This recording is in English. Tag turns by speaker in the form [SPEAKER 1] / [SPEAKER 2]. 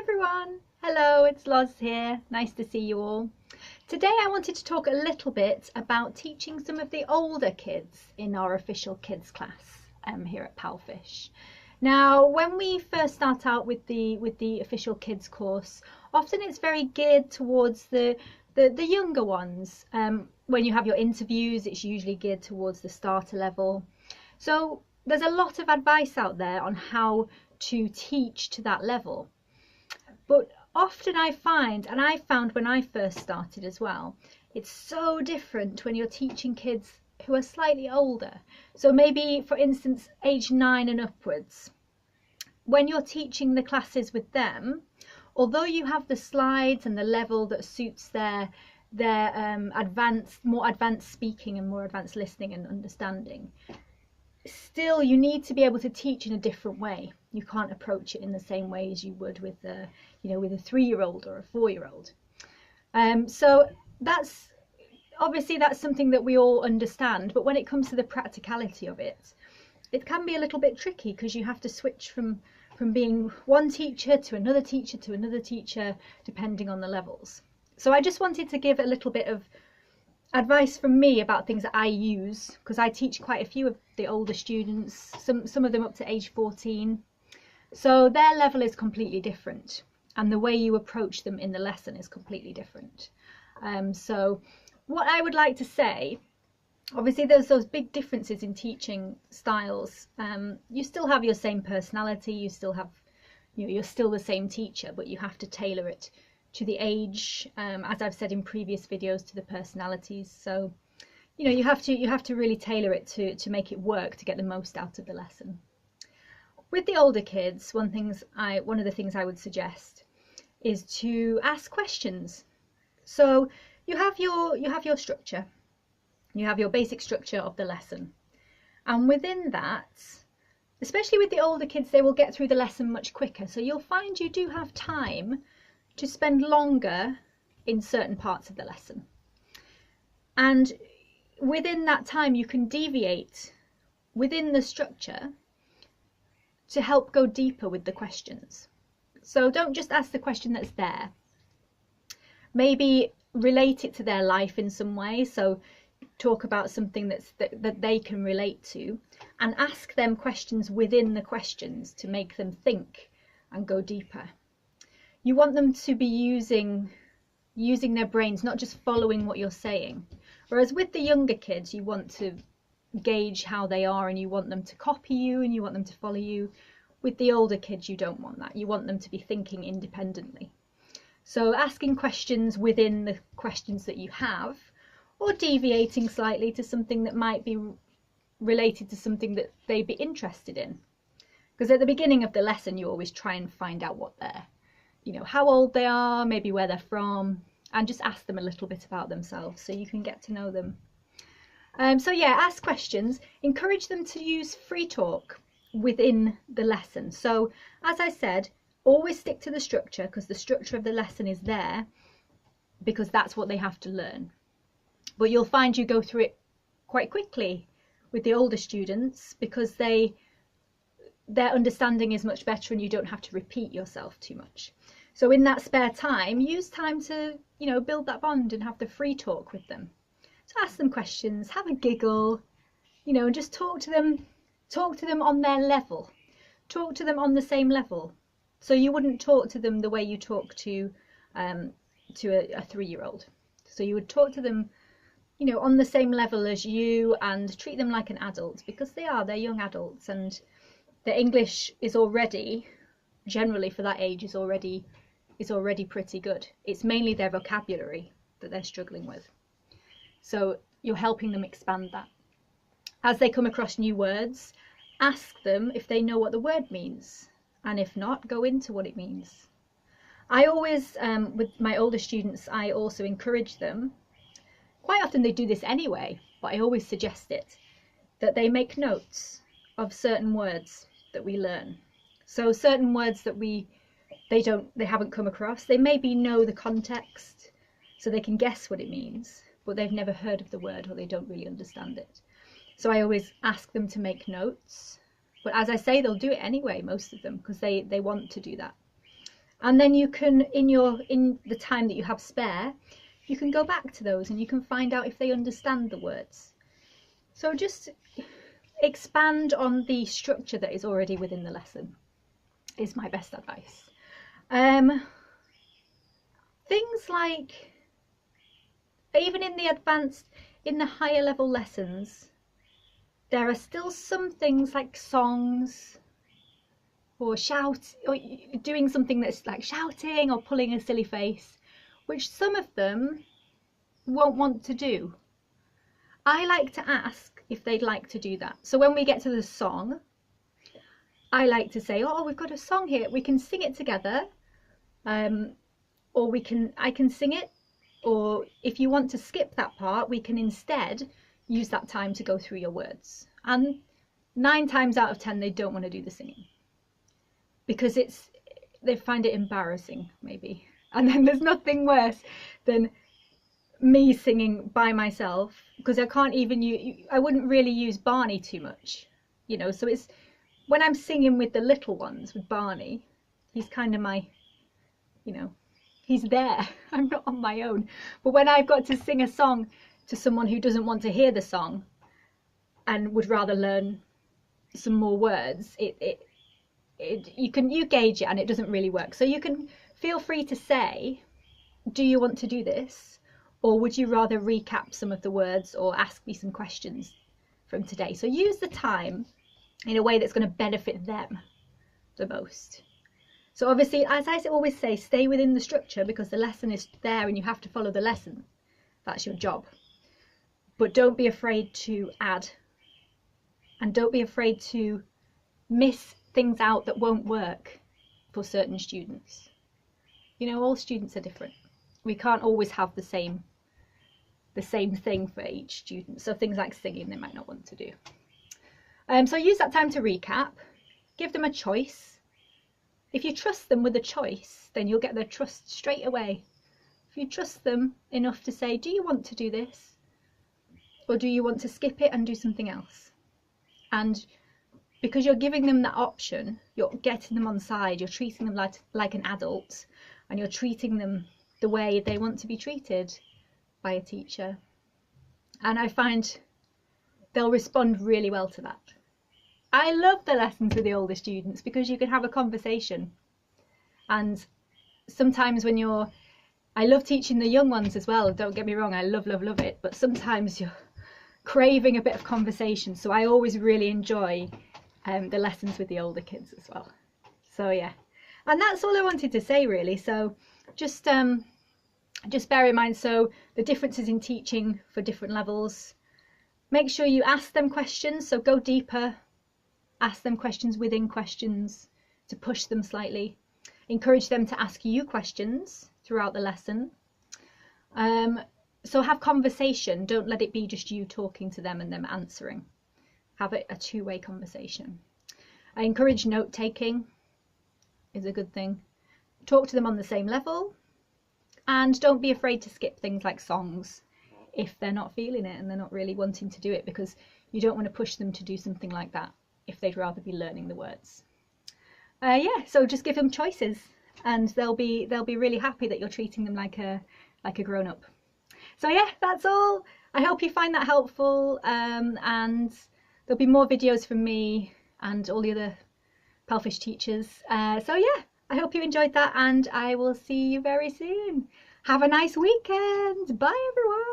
[SPEAKER 1] everyone! Hello, it's Loz here. Nice to see you all. Today I wanted to talk a little bit about teaching some of the older kids in our official kids class here at PalFish. Now, when we first start out with the official kids course, often it's very geared towards the younger ones. When you have your interviews, it's usually geared towards the starter level. So there's a lot of advice out there on how to teach to that level. But often I find, and I found when I first started as well, it's so different when you're teaching kids who are slightly older. So maybe, for instance, age 9 and upwards. When you're teaching the classes with them, although you have the slides and the level that suits their more advanced speaking and more advanced listening and understanding, still you need to be able to teach in a different way. You can't approach it in the same way as you would with a 3-year-old or a 4-year-old. So that's something that we all understand, but when it comes to the practicality of it, it can be a little bit tricky because you have to switch from being one teacher to another teacher to another teacher depending on the levels. So I just wanted to give a little bit of advice from me about things that I use, because I teach quite a few of the older students, some of them up to age 14. So their level is completely different, and the way you approach them in the lesson is completely different. So what I would like to say, obviously there's those big differences in teaching styles. You still have your same personality, you still have, you're still the same teacher, but you have to tailor it to the age, as I've said in previous videos, to the personalities. So you have to really tailor it to make it work, to get the most out of the lesson. With the older kids, one of the things I would suggest is to ask questions. So you have your structure, you have your basic structure of the lesson, and within that, especially with the older kids, they will get through the lesson much quicker. So you'll find you do have time to spend longer in certain parts of the lesson, and within that time you can deviate within the structure to help go deeper with the questions. So don't just ask the question that's there, maybe relate it to their life in some way. So talk about something that they can relate to, and ask them questions within the questions to make them think and go deeper. You want them to be using their brains, not just following what you're saying. Whereas with the younger kids, you want to gauge how they are, and you want them to copy you, and you want them to follow you. With the older kids, you don't want that. You want them to be thinking independently. So asking questions within the questions that you have, or deviating slightly to something that might be related to something that they'd be interested in. Because at the beginning of the lesson, you always try and find out what how old they are, maybe where they're from, and just ask them a little bit about themselves so you can get to know them. So yeah, ask questions, encourage them to use free talk within the lesson. So as I said, always stick to the structure, because the structure of the lesson is there because that's what they have to learn. But you'll find you go through it quite quickly with the older students because their understanding is much better and you don't have to repeat yourself too much. So in that spare time, use time to, build that bond and have the free talk with them. So ask them questions, have a giggle, and just talk to them on their level. Talk to them on the same level. So you wouldn't talk to them the way you talk to a 3-year-old. So you would talk to them, on the same level as you, and treat them like an adult, because they're young adults, and their English is already, generally for that age, is already pretty good. It's mainly their vocabulary that they're struggling with. So you're helping them expand that. As they come across new words, ask them if they know what the word means, and if not, go into what it means. I always, with my older students, I also encourage them, quite often they do this anyway, but I always suggest it, that they make notes of certain words that we learn. So certain words that they haven't come across, they maybe know the context, so they can guess what it means, but they've never heard of the word, or they don't really understand it. So I always ask them to make notes, but as I say, they'll do it anyway, most of them, because they want to do that. And then you can, in the time that you have spare, you can go back to those and you can find out if they understand the words. So just expand on the structure that is already within the lesson is my best advice. Things like, even in the advanced, in the higher level lessons, there are still some things like songs or or doing something that's like shouting or pulling a silly face, which some of them won't want to do. I like to ask if they'd like to do that. So when we get to the song, I like to say, oh, we've got a song here, we can sing it together, or I can sing it, or if you want to skip that part, we can instead use that time to go through your words. And 9 times out of 10 they don't want to do the singing because they find it embarrassing maybe. And then there's nothing worse than me singing by myself, because I can't even I wouldn't really use Barney too much, you know. So it's when I'm singing with the little ones, with Barney, he's kind of my, you know, he's there. I'm not on my own. But when I've got to sing a song to someone who doesn't want to hear the song and would rather learn some more words, you gauge it and it doesn't really work. So you can feel free to say, do you want to do this? Or would you rather recap some of the words or ask me some questions from today? So use the time in a way that's going to benefit them the most. So obviously, as I always say, stay within the structure because the lesson is there and you have to follow the lesson. That's your job. But don't be afraid to add, and don't be afraid to miss things out that won't work for certain students. You know, all students are different. We can't always have the same thing for each student. So things like singing they might not want to do. So use that time to recap, give them a choice. If you trust them with a choice, then you'll get their trust straight away. If you trust them enough to say, do you want to do this? Or do you want to skip it and do something else? And because you're giving them that option, you're getting them on side, you're treating them like an adult, and you're treating them the way they want to be treated by a teacher. And I find they'll respond really well to that. I love the lessons with the older students because you can have a conversation. And sometimes I love teaching the young ones as well, don't get me wrong, I love it, but sometimes you're craving a bit of conversation. So I always really enjoy the lessons with the older kids as well. So yeah, and that's all I wanted to say really. So just bear in mind, so the differences in teaching for different levels. Make sure you ask them questions, so go deeper, ask them questions within questions to push them slightly. Encourage them to ask you questions throughout the lesson. So have conversation, don't let it be just you talking to them and them answering. Have it a two-way conversation. I encourage note-taking, is a good thing. Talk to them on the same level, and don't be afraid to skip things like songs if they're not feeling it and they're not really wanting to do it, because you don't want to push them to do something like that if they'd rather be learning the words. Yeah, so just give them choices and they'll be really happy that you're treating them like a grown-up. So yeah, that's all. I hope you find that helpful, and there'll be more videos from me and all the other PalFish teachers. So yeah, I hope you enjoyed that, and I will see you very soon. Have a nice weekend. Bye everyone.